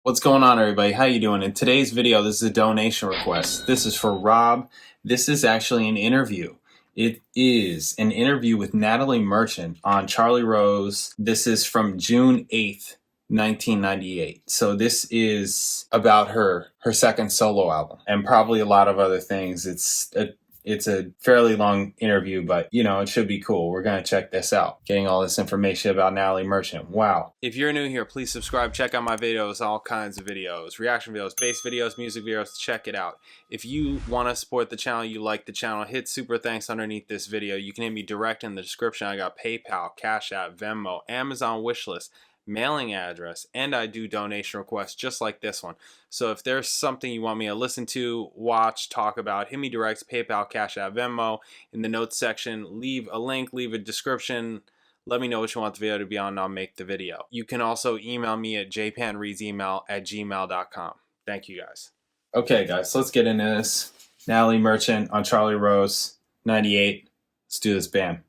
What's going on, everybody? How you doing? In today's video, this is a donation request. This is for Rob. This is actually an interview. It is an interview with Natalie Merchant on Charlie Rose. This is from June 8th, 1998. So this is about her second solo album and probably a lot of other things. It's a fairly long interview, but you know, it should be cool. We're going to check this out. Getting all this information about Natalie Merchant. Wow. If you're new here, please subscribe. Check out my videos, all kinds of videos, reaction videos, bass videos, music videos. Check it out. If you want to support the channel, you like the channel, hit super thanks underneath this video. You can hit me direct in the description. I got PayPal, Cash App, Venmo, Amazon wishlist, mailing address, and I do donation requests just like this one. So if there's something you want me to listen to, watch, talk about, hit me direct, PayPal, Cash App, Venmo. In the notes section, leave a link, leave a description. Let me know what you want the video to be on, and I'll make the video. You can also email me at jpanreadsemail@gmail.com. Thank you, guys. Okay, guys, let's get into this. Natalie Merchant on Charlie Rose, 98. Let's do this, bam.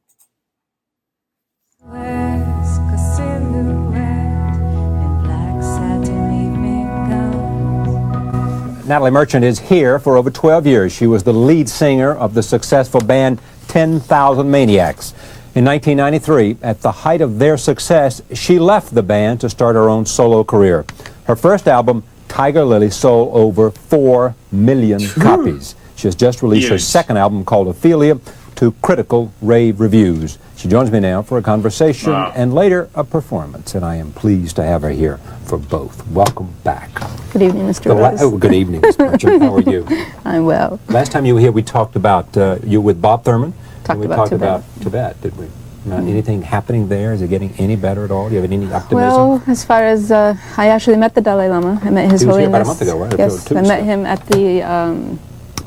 Natalie Merchant is here for over 12 years. She was the lead singer of the successful band 10,000 Maniacs. In 1993, at the height of their success, she left the band to start her own solo career. Her first album, Tiger Lily, sold over 4 million copies. She has just released her second album called Ophelia to critical rave reviews. She joins me now for a conversation and later a performance, and I am pleased to have her here for both. Welcome back. Good evening, Mr. Rose. Good evening, Ms. Merchant. How are you? I'm well. Last time you were here, we talked about you with Bob Thurman. We talked about Tibet, did we? Anything happening there? Is it getting any better at all? Do you have any optimism? Well, as far as I actually met the Dalai Lama. I met His Holiness. About a month ago, right? Yes, I met him at the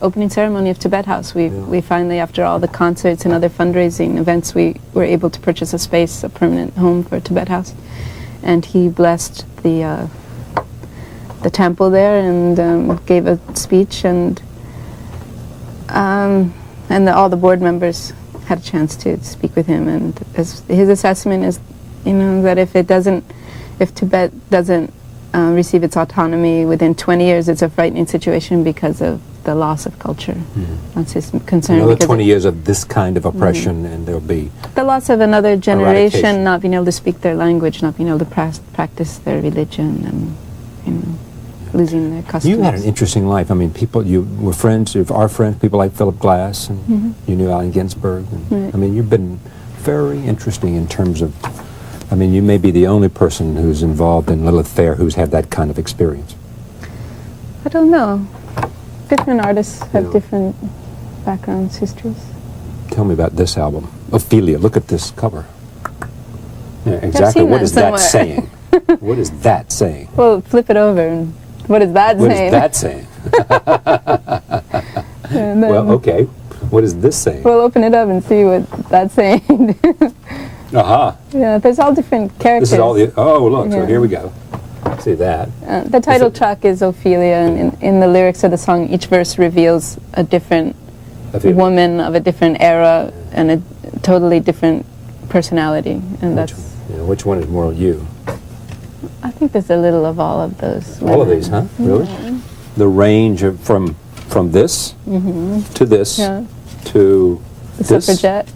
opening ceremony of Tibet House. We finally, after all the concerts and other fundraising events, we were able to purchase a space, a permanent home for Tibet House, and he blessed the temple there and gave a speech, and all the board members had a chance to speak with him, and his assessment is, that if Tibet doesn't receive its autonomy within 20 years, it's a frightening situation because of the loss of culture. That's his concern. Another 20 years of this kind of oppression, and there'll be the loss of another generation not being able to speak their language, not being able to practice their religion, and losing their customs. You had an interesting life. I mean, you were friends of our friends, people like Philip Glass, and you knew Allen Ginsberg. And, I mean, you've been very interesting in terms of, you may be the only person who's involved in Lilith Fair who's had that kind of experience. I don't know. Different artists have different backgrounds, histories. Tell me about this album, Ophelia. Look at this cover. Yeah, exactly. What is that saying? What is that saying? Well, flip it over. And what is that saying? What is that saying? Well, okay. What is this saying? We'll open it up and see what that's saying. Yeah, there's all different characters. This is all the. Oh, look. So here we go. See that. The title track is Ophelia, and in the lyrics of the song, each verse reveals a different woman of a different era and a totally different personality, and which one is more you? I think there's a little of all of those. All of these, huh? Really? The range of from this to this to the this suffragette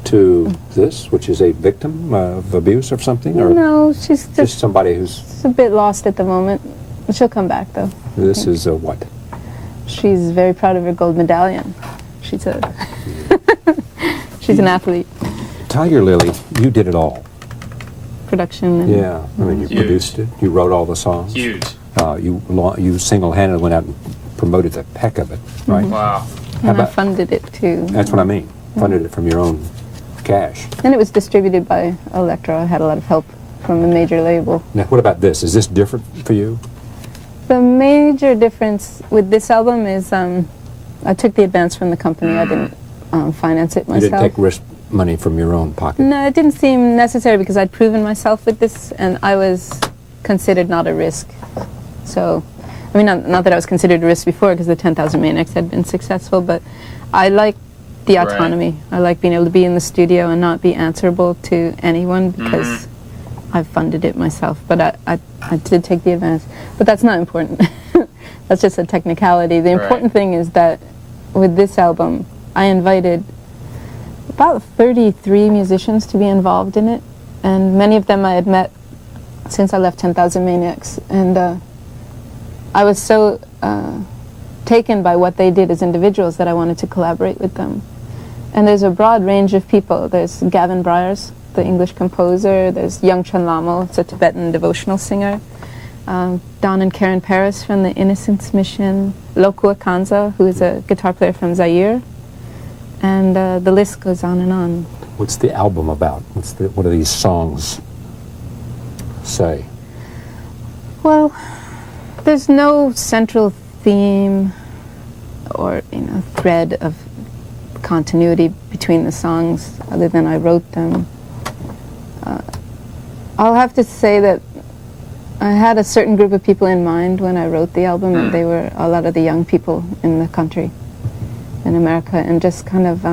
to this, which is a victim of abuse or something, or no? She's just somebody who's a bit lost at the moment. She'll come back though. This is a what? She's very proud of her gold medallion. She's an athlete. Tiger Lily, you did it all. Production. And you produced it. You wrote all the songs. Huge. You single-handedly went out and promoted the heck of it, right? Wow. And I funded it too. That's what I mean. Funded it from your own cash. And it was distributed by Elektra. I had a lot of help from a major label. Now, what about this? Is this different for you? The major difference with this album is I took the advance from the company. I didn't finance it myself. You didn't take risk money from your own pocket? No, it didn't seem necessary because I'd proven myself with this, and I was considered not a risk. So, not that I was considered a risk before because the 10,000 Maniacs had been successful, but I like the autonomy. I like being able to be in the studio and not be answerable to anyone because I've funded it myself, but I did take the advance. But that's not important. That's just a technicality. The important thing is that with this album, I invited about 33 musicians to be involved in it, and many of them I had met since I left 10,000 Maniacs, and I was so taken by what they did as individuals that I wanted to collaborate with them. And there's a broad range of people. There's Gavin Bryars, the English composer. There's Young Chun Lamo, it's a Tibetan devotional singer. Don and Karen Paris from the Innocence Mission. Lokua Kanza, who is a guitar player from Zaire. And the list goes on and on. What's the album about? What do these songs say? Well, there's no central theme or thread of continuity between the songs other than I wrote them. I'll have to say that I had a certain group of people in mind when I wrote the album, and they were a lot of the young people in the country, in America, and just kind of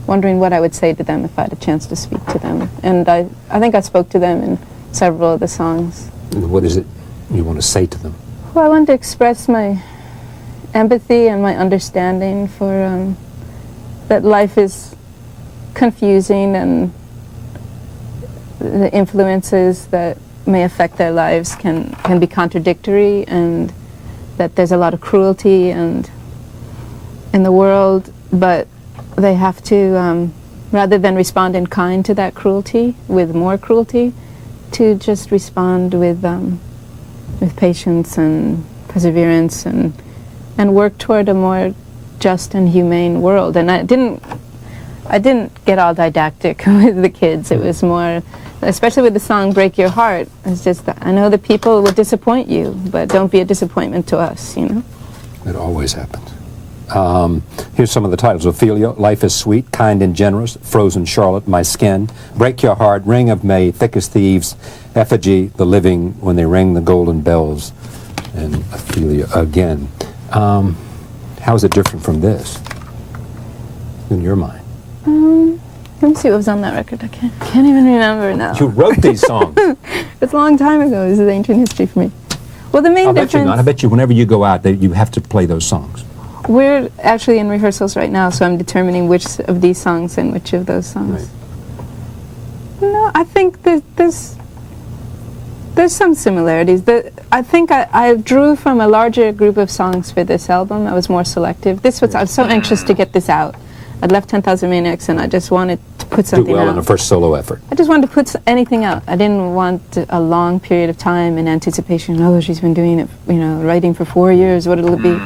wondering what I would say to them if I had a chance to speak to them. And I think I spoke to them in several of the songs. What is it you want to say to them? Well, I want to express my empathy and my understanding for that life is confusing, and the influences that may affect their lives can be contradictory, and that there's a lot of cruelty and in the world, but they have to, rather than respond in kind to that cruelty with more cruelty, to just respond with patience and perseverance and work toward a more just and humane world. And I didn't get all didactic with the kids. It was more, especially with the song "Break Your Heart," it's just that I know that people will disappoint you, but don't be a disappointment to us, It always happens. Here's some of the titles: Ophelia, Life is Sweet, Kind and Generous, Frozen Charlotte, My Skin, Break Your Heart, Ring of May, Thick as Thieves, Effigy, The Living, When They Ring the Golden Bells, and Ophelia again. How is it different from this, in your mind? Let me see what was on that record. I can't even remember now. You wrote these songs. It's a long time ago. This is ancient history for me. Well, the main difference... I bet you whenever you go out, you have to play those songs. We're actually in rehearsals right now, so I'm determining which of these songs and which of those songs. Right. No, I think that there's some similarities. I think I drew from a larger group of songs for this album. I was more selective. I was so anxious to get this out. I'd left 10,000 Maniacs, and I just wanted to put something out. On the first solo effort. I just wanted to put anything out. I didn't want a long period of time in anticipation. Oh, she's been doing it, writing for 4 years. What will it be?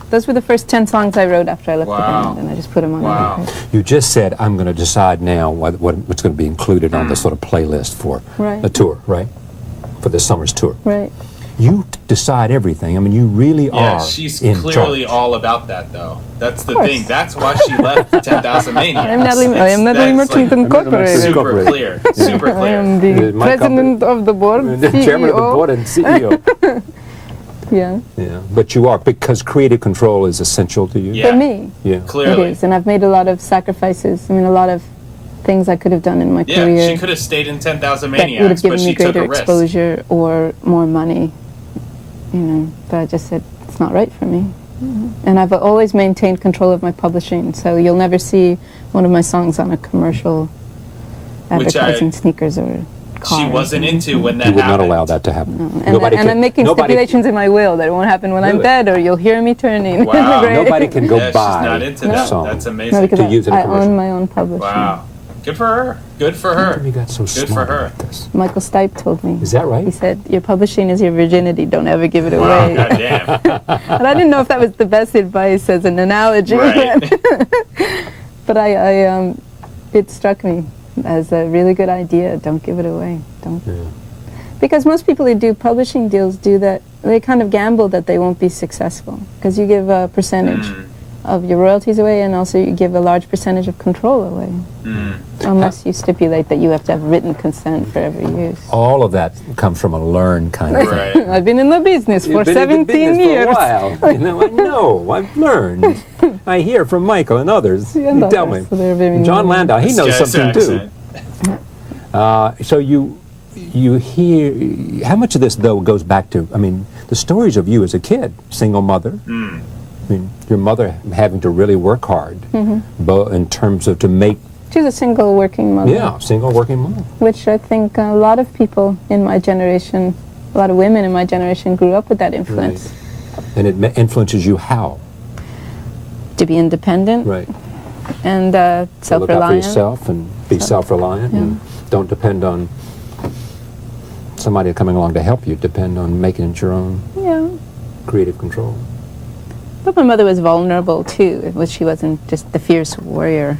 Those were the first 10 songs I wrote after I left the band, and I just put them on. You just said, I'm going to decide now what's going to be included on the sort of playlist for a tour, right? For this summer's tour. Right. You decide everything. I mean, you really are. Yeah, she's clearly all about that, though. That's the thing. That's why she left 10,000 Maniacs. I am Natalie Merchant Incorporated. Super clear. Super clear. I am the president of the board, CEO. Chairman of the board and CEO. Yeah. But you are, because creative control is essential to you. For me. Yeah. Clearly. It is, and I've made a lot of sacrifices. I mean, a lot of things I could have done in my career. Yeah, she could have stayed in 10,000 Maniacs, that would have given me greater risk. exposure or more money. But I just said, it's not right for me. And I've always maintained control of my publishing, so you'll never see one of my songs on a commercial advertising sneakers or cars. She wasn't into when that happened. You would not allow that to happen. No. And I'm making stipulations in my will that it won't happen when I'm dead, or you'll hear me turning. Wow. Nobody can go buy she's not into that. song. That's amazing. No, because I own my own publishing. Wow. Good for her. Good for her. You got so Good smart for her. about this. Michael Stipe told me. Is that right? He said, your publishing is your virginity. Don't ever give it away. Goddamn. And I didn't know if that was the best advice as an analogy. Right. But it struck me as a really good idea. Don't give it away. Don't. Yeah. Because most people who do publishing deals do that. They kind of gamble that they won't be successful. Because you give a percentage of your royalties away, and also you give a large percentage of control away. Unless you stipulate that you have to have written consent for every use. All of that comes from a learned kind of thing. Right. I've been in the business for 17 years. For a while. I know, I've learned. I hear from Michael and others. You tell me. So John Landau, he knows something too. So you hear, how much of this, though, goes back to, I mean, the stories of you as a kid, single mother. I mean, your mother having to really work hard, in terms of to make... She's a single working mother. Yeah, single working mother. Which I think a lot of people in my generation, a lot of women in my generation grew up with that influence. Right. And it influences you how? To be independent. Right. And self-reliant. Look out for yourself and be self-reliant, and don't depend on somebody coming along to help you. Depend on making it your own creative control. But my mother was vulnerable too. She wasn't just the fierce warrior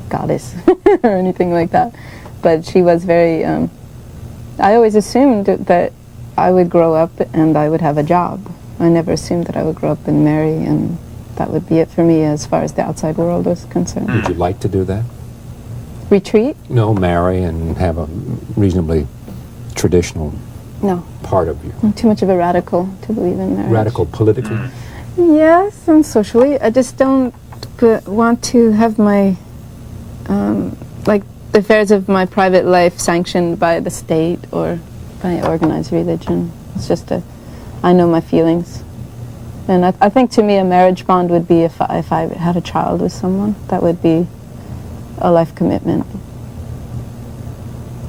goddess or anything like that. But she was very, I always assumed that I would grow up and I would have a job. I never assumed that I would grow up and marry, and that would be it for me as far as the outside world was concerned. Would you like to do that? Retreat? No, marry and have a reasonably traditional part of you. I'm too much of a radical to believe in marriage. Radical politically? Yes, and socially. I just don't want to have my, like, the affairs of my private life sanctioned by the state or by organized religion. It's just I know my feelings. And I think to me a marriage bond would be if I had a child with someone. That would be a life commitment.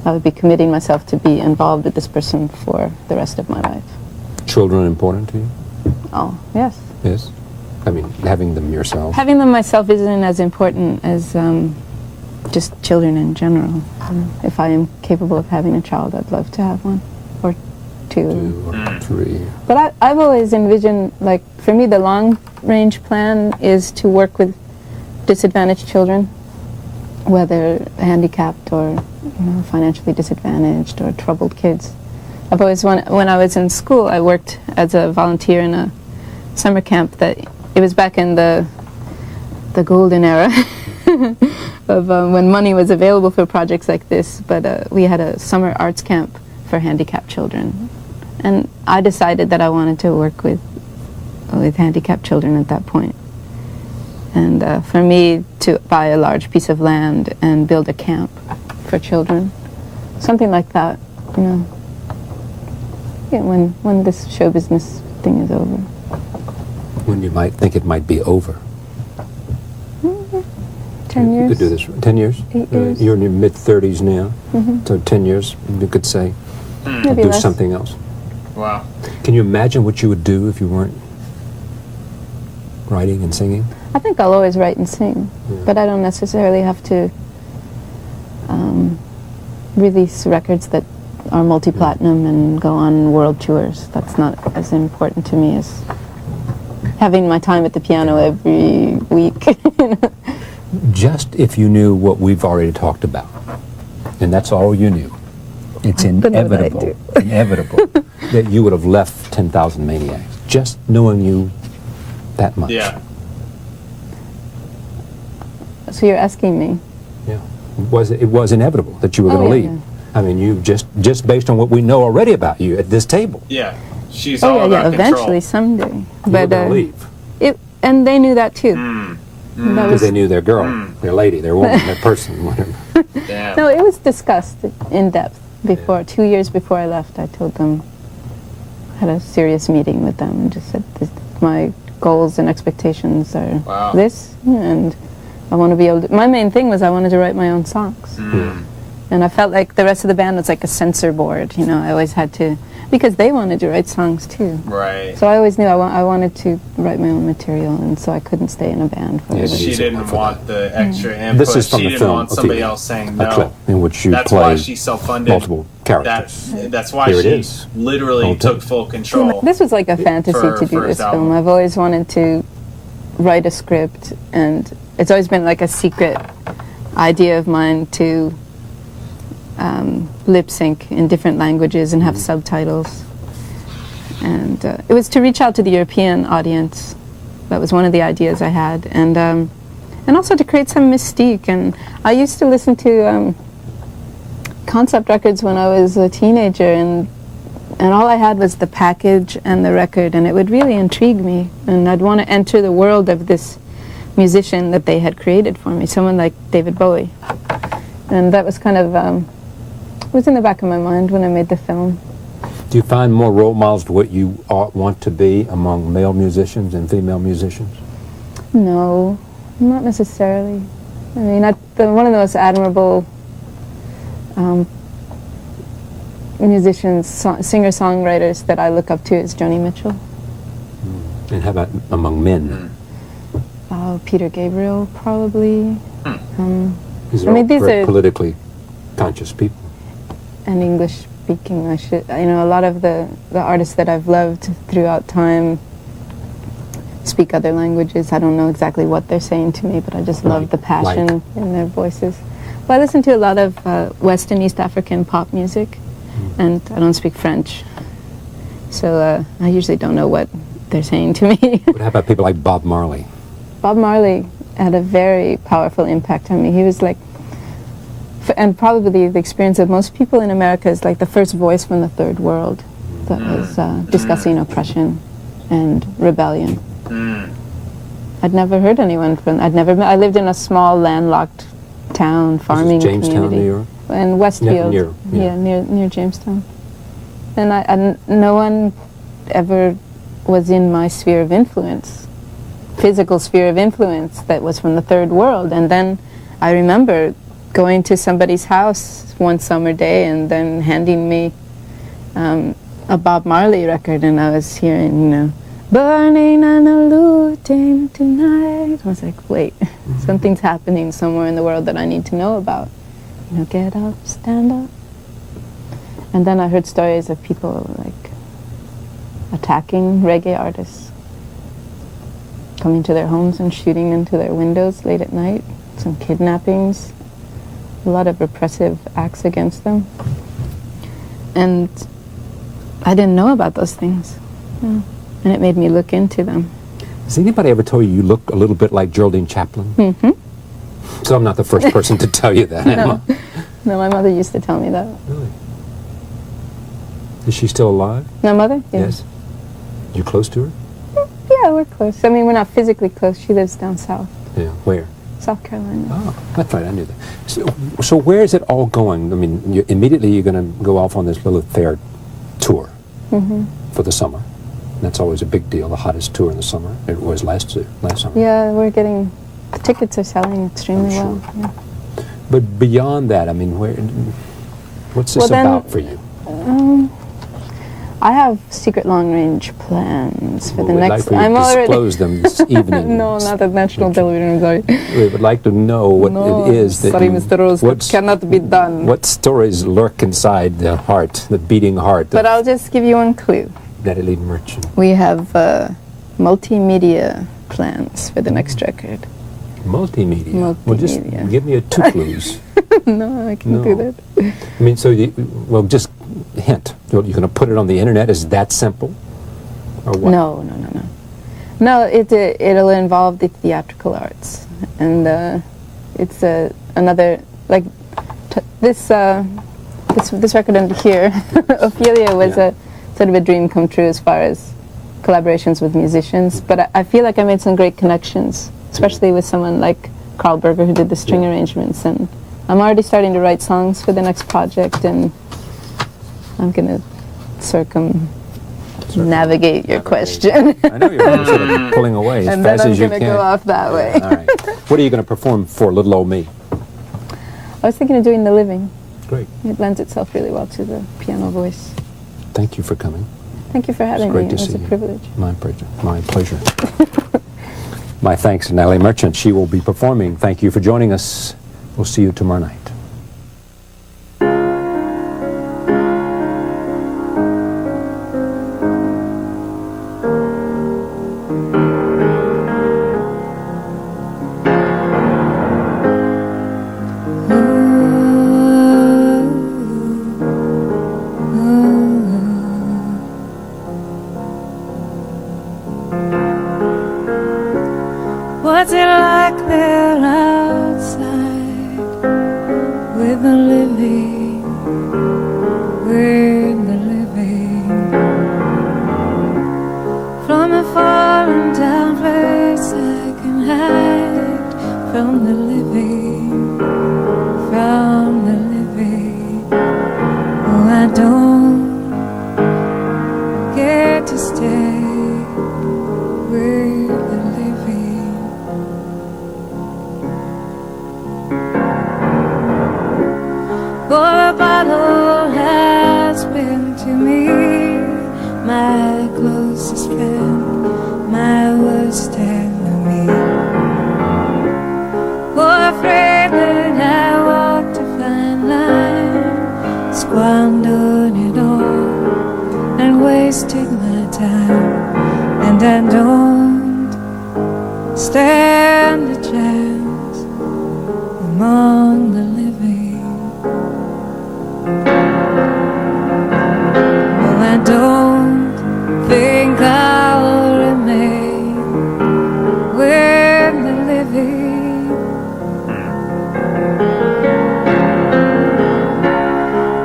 I would be committing myself to be involved with this person for the rest of my life. Children important to you? Oh, yes. Yes? I mean, having them yourself? Having them myself isn't as important as just children in general. If I am capable of having a child, I'd love to have one. Or two or three. But I've always envisioned, like, for me the long-range plan is to work with disadvantaged children, whether handicapped or financially disadvantaged or troubled kids. I've always wanted, when I was in school, I worked as a volunteer in a summer camp that, it was back in the golden era of when money was available for projects like this, but we had a summer arts camp for handicapped children. And I decided that I wanted to work with handicapped children at that point. And for me to buy a large piece of land and build a camp for children, something like that, when this show business thing is over. When you might think it might be over. 10 years. You could do this. 10 years? 8 years. You're in your mid-30s now, so 10 years, you could say, Maybe do less. something else. Wow. Can you imagine what you would do if you weren't writing and singing? I think I'll always write and sing, but I don't necessarily have to release records that are multi-platinum and go on world tours. That's not as important to me as having my time at the piano every week. Just if you knew what we've already talked about, and that's all you knew, it's inevitable that you would have left 10,000 Maniacs, just knowing you that much. Yeah. So you're asking me? Yeah. It was inevitable that you were going to leave. Yeah. I mean, you just based on what we know already about you at this table. Yeah. She's all about eventually, control. someday. You were going to leave. And they knew that too. Because they knew their girl, their lady, their woman, their person, whatever. Damn. No, it was discussed in depth before. 2 years before I left, I told them, had a serious meeting with them and just said, my goals and expectations are this, and I want to be able to, my main thing was I wanted to write my own songs. And I felt like the rest of the band was like a censor board, I always had to, because they wanted to write songs too. Right. So I always knew I wanted to write my own material, and so I couldn't stay in a band for She didn't want the extra input. This is from she the didn't film, want somebody Ophelia, else saying a no. clip in which you That's play why she self-funded multiple characters. That's why Here it she is. literally took full control. This was like a fantasy to do this film. I've always wanted to write a script, and it's always been like a secret idea of mine to lip sync in different languages and have subtitles. And it was to reach out to the European audience. That was one of the ideas I had, and also to create some mystique. And I used to listen to concept records when I was a teenager, and all I had was the package and the record, and it would really intrigue me, and I'd want to enter the world of this musician that they had created for me, someone like David Bowie. And that was kind of It was in the back of my mind when I made the film. Do you find more role models to what you want to be among male musicians and female musicians? No, not necessarily. I mean, one of the most admirable musicians, singer-songwriters that I look up to is Joni Mitchell. And how about among men? Peter Gabriel, probably. These are very politically conscious people. And English-speaking, a lot of the artists that I've loved throughout time speak other languages. I don't know exactly what they're saying to me, but I just love the passion in their voices. Well, I listen to a lot of West and East African pop music, and I don't speak French, so I usually don't know what they're saying to me. But how about people like Bob Marley? Bob Marley had a very powerful impact on me. He was like, and probably the experience of most people in America is like the first voice from the third world that was discussing oppression and rebellion. I'd never heard anyone from, I lived in a small landlocked town, farming Jamestown, community. New York? In Westfield. Near Jamestown. And no one ever was in my sphere of influence, physical sphere of influence that was from the third world. And then I remember going to somebody's house one summer day and then handing me a Bob Marley record, and I was hearing, burning and a looting tonight. I was like, wait, something's happening somewhere in the world that I need to know about. Get up, stand up. And then I heard stories of people like attacking reggae artists, coming to their homes and shooting into their windows late at night, some kidnappings, a lot of repressive acts against them. And I didn't know about those things. And it made me look into them. Has anybody ever told you you look a little bit like Geraldine Chaplin? Mm-hmm. So I'm not the first person to tell you that, am I? No, my mother used to tell me that. Really? Is she still alive? My mother? Yes. You close to her? Yeah, we're close. I mean, we're not physically close. She lives down south. Yeah, where? South Carolina. Oh, that's right, I knew that. So where is it all going? I mean, immediately you're going to go off on this little fair tour for the summer. That's always a big deal, the hottest tour in the summer. It was last summer. Yeah, the tickets are selling extremely well. Yeah. But beyond that, I mean, what's this about for you? I have secret long-range plans for the next. I'm already disclose them this evening. No, not at national television. Sorry. We would like to know what it is that. Sorry, Mr. Rose. What cannot be done. What stories lurk inside the heart, the beating heart? But I'll just give you one clue. Natalie Merchant. We have multimedia plans for the next record. Multimedia. Well, just give me 2 clues. No, I can't do that. I mean, so just hint. You're going to put it on the internet? Is that simple? Or what? No. No, it'll involve the theatrical arts, and it's another like this record under here. Ophelia was a sort of a dream come true as far as collaborations with musicians. But I feel like I made some great connections, especially with someone like Carl Berger, who did the string arrangements, and I'm already starting to write songs for the next project, and I'm going to navigate your question. I know you're sort of pulling away as fast as you can. And then I'm going to go off that way. All right. What are you going to perform for Little Old Me? I was thinking of doing The Living. Great. It lends itself really well to the piano voice. Thank you for coming. Thank you for having me. It was a privilege. My pleasure. My thanks to Natalie Merchant. She will be performing. Thank you for joining us. We'll see you tomorrow night. What's it like there outside with the living, with the living? From a foreign down place I can hide from the living, from the living. my closest friend, my worst enemy. For afraid that I walked a fine line, squandered it all and wasted my time, and I don't stand a chance among the living. No, I don't think I'll remain with the living.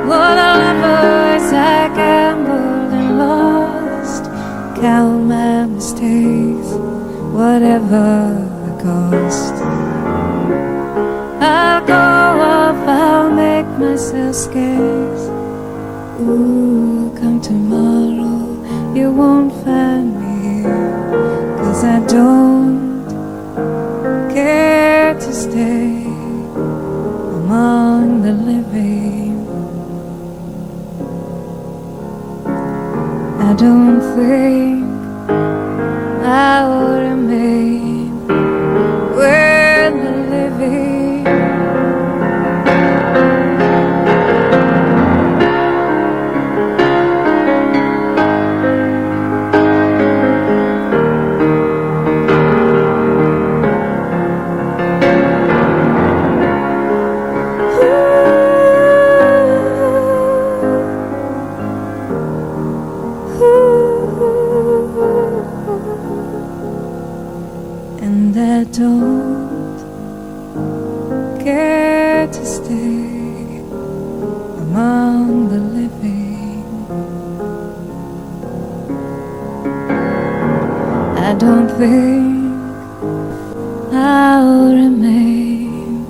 For the lovers I gambled and lost, count my mistakes, whatever the cost. I'll go off, I'll make myself scarce. Ooh, come tomorrow, you won't find me here, 'cause I don't care to stay among the living. I don't think I'll remain with the living. And I don't care to stay among the living. I don't think I'll remain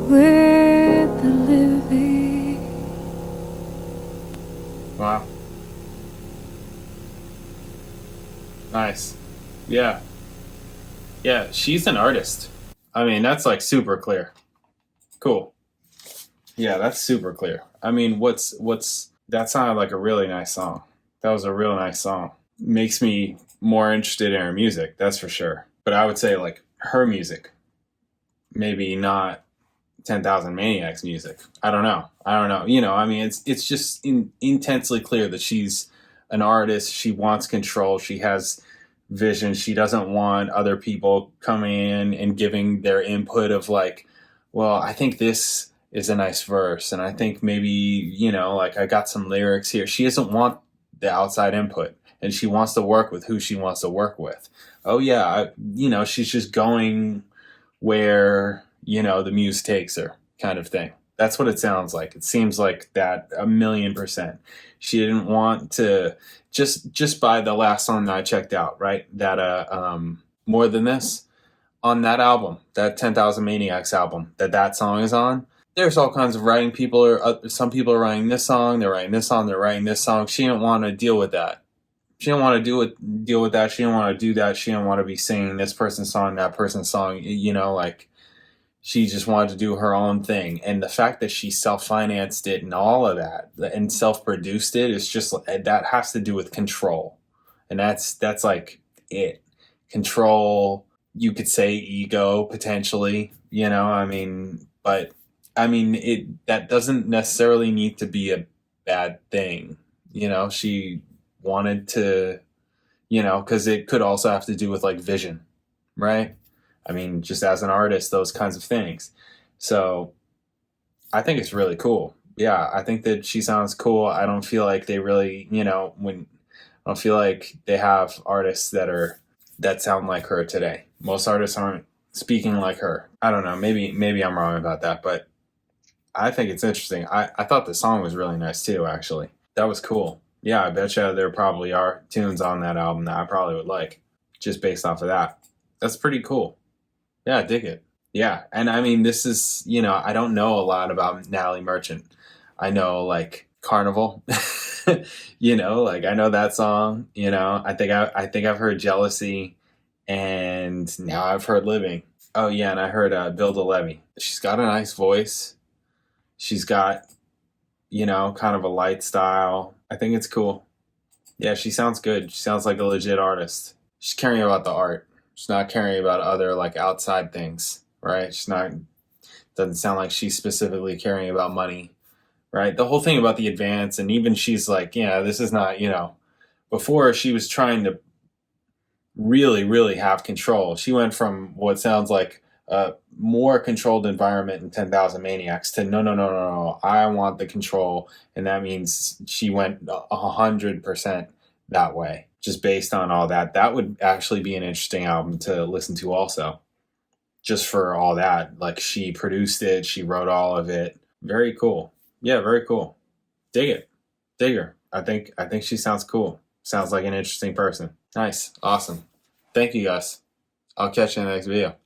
with the living. Wow. Nice. Yeah. Yeah, she's an artist. I mean, that's like super clear. Cool. Yeah, that's super clear. I mean, that sounded like a really nice song. That was a real nice song. Makes me more interested in her music, that's for sure. But I would say like her music, maybe not 10,000 Maniacs music. I don't know. You know, I mean, it's just intensely clear that she's an artist. She wants control. She has vision. She doesn't want other people coming in and giving their input of like, well, I think this is a nice verse, and I think maybe, you know, like I got some lyrics here. She doesn't want the outside input, and she wants to work with who she wants to work with. Oh yeah, you know, she's just going where, you know, the muse takes her, kind of thing. That's what it sounds like. It seems like that 1,000,000%. She didn't want to just by the last song that I checked out, right? That More Than This, on that album, that 10,000 Maniacs album that song is on. There's all kinds of writing people, or some people are writing this song, they're writing this song, they're writing this song. She didn't want to deal with that. She didn't want to deal with that. She didn't want to do that. She didn't want to be singing this person's song, that person's song. You know, like she just wanted to do her own thing. And the fact that she self-financed it and all of that and self-produced it is just, that has to do with control. And that's like it. Control, you could say ego potentially, you know, I mean, but I mean, that doesn't necessarily need to be a bad thing. You know, she wanted to, you know, because it could also have to do with like vision, right? I mean, just as an artist, those kinds of things. So I think it's really cool. Yeah, I think that she sounds cool. I don't feel like they really, you know, I don't feel like they have artists that sound like her today. Most artists aren't speaking like her. I don't know. Maybe I'm wrong about that, but I think it's interesting. I thought the song was really nice too, actually. That was cool. Yeah, I bet you there probably are tunes on that album that I probably would like, just based off of that. That's pretty cool. Yeah, I dig it. Yeah, and I mean, this is, you know, I don't know a lot about Natalie Merchant. I know, like, Carnival. You know, like, I know that song, you know. I think I've heard Jealousy, and now I've heard Living. Oh, yeah, and I heard Build a Levee. She's got a nice voice. She's got, you know, kind of a light style. I think it's cool. Yeah, she sounds good. She sounds like a legit artist. She's caring about the art. She's not caring about other like outside things, right? She's not, doesn't sound like she's specifically caring about money, right? The whole thing about the advance, and even she's like, yeah, this is not, you know, before she was trying to really, really have control. She went from what sounds like a more controlled environment in 10,000 Maniacs to no, no, no, no, no. I want the control. And that means she went 100% that way, just based on all that. That would actually be an interesting album to listen to also, just for all that. Like, she produced it, she wrote all of it. Very cool. Yeah, very cool. Dig it. Dig her. I think she sounds cool. Sounds like an interesting person. Nice. Awesome. Thank you, guys. I'll catch you in the next video.